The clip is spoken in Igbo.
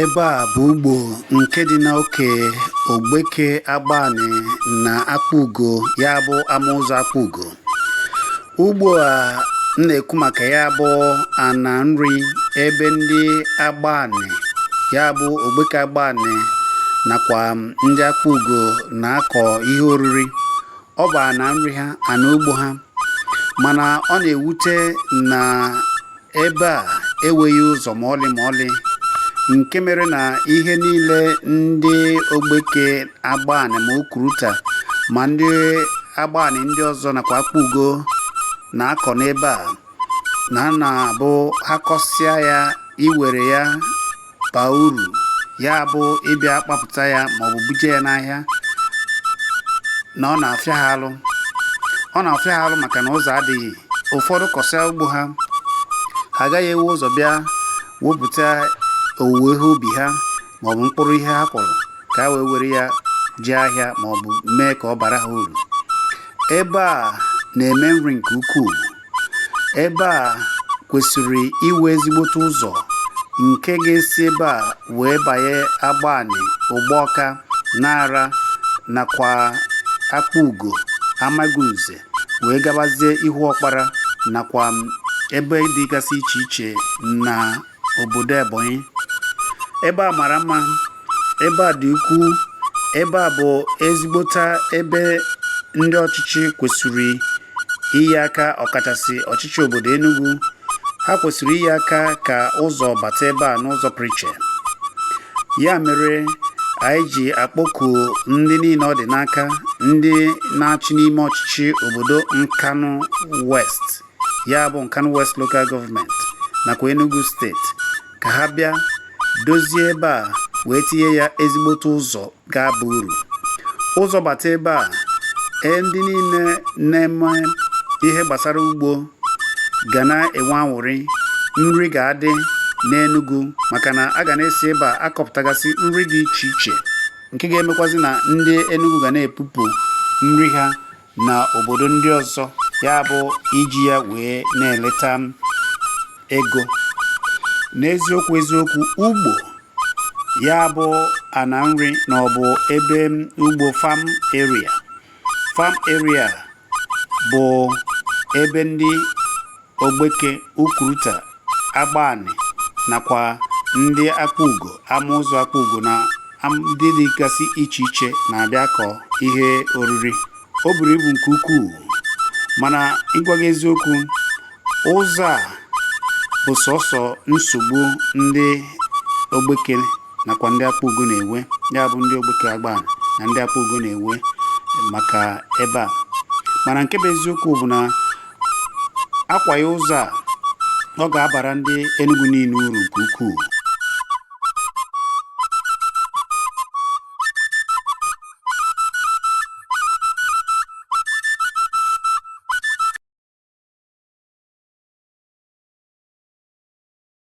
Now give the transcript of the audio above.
Ebe a bụ ugbo nke dị n'oke Ogbeke-Agbani na Akpugo, ya bụ Amauzu-Akpugo. Ugbo a na-ekwu maka ya bụ ana nri ebe ndị Agbani, ya bụ Ogbeke-Agbani nakwa ndị Akpugo na-akọ ihe oriri. Ọ bụ ana nri ha, ana ugbo ha, mana ọ na-ewute na ebe a enweghị ụzọ ma ọlị nke mere na ihe niile ndị Ogbeke-Agbani ma Ukuruta ma ndị Agbani ndị ọzọ nakwa Akpugo na-akọ n'ebe a na-abụ ha kọsịa ya iwere ya baa uru, ya bụ ịbịa kpapụta ya maọbụ buje ya n'ahịa, na ọ na-afịa ha alụ. Ọ na-afịa ha alụ maka na ụzọ adịghị. Ụfọdụ kọsịa ugbo ha agaghị ewe ụzọ bịa wepụta owuwe ihe ubi ha maọbụ mkpụrụ ihe ha kọrọ ka ha wee were ya jee ahịa maọbụ mee ka ọ bara ha uru. Ebe a na-eme nri nke ukwuu. Ebe a kwesịrị iwe ezigbote ụzọ nke ga-esi ebe a wee banye Agbani, Ụgbọka, Nara nakwa Akpugo, Amagunze wee gabazie Ihu Ọkpara nakwa ebe dịgasị iche iche na obodo Ebonyi. Ebe a mara mma, ebe a dị ukwuu, ebe a bụ ezigbota ebe ndị ọchịchị kwesịrị inye aka, ọkachasị ọchịchị obodo Enugu. Ha kwesịrị inye aka ka ụzọ bata ebe a n'ụzọ pụrụ iche. Ya mere anyị ji akpọku ndị niile ọ dị n'aka, ndị na-achị n'ime ọchịchị obodo Nkanu West, ya bụ Nkanu West Local Government nakwa Enugu steeti, ka ha bịa dozie ebe a wee tinye ya ezigbote ụzọ ga-aba uru. Ụzọ bata ebe a, ndị niile na-eme ihe gbasara ugbo ga na-enwe anwụrị. Nri ga-adị n'Enugu maka na a ga na-esi ebe a akọpụtagasị nri dị iche iche nke ga-emekwazi na ndị Enugu ga na-epupụ nri ha na obodo ndị ọzọ, ya bụ iji ya wee na-eleta ego. N'eziokwu ugbo, ya bụ ana nri na ọ bụ ebe ugbo farm area bụ ebe ndị Ogbeke, Ukuruta, Agbani nakwa ndị Akpugo, Amauzu-Akpugo na ndị dịgasị iche iche na-abịa akọ ihe oriri. O buru ibu nke ukwuu, mana ịgwa gị eziokwu, ụzọ a bụ sọsọ nsogbu ndị Ogbeke nakwa ndị Akpugo na-enwe, ya bụ ndị Ogbeke-Agbani na ndị Akpugo na-enwe maka ebe a. Mana nke bụ eziokwu bụ na akwa ya ụzọ a, ọ ga-abara ndị Enugu niile uru nke ukwuu.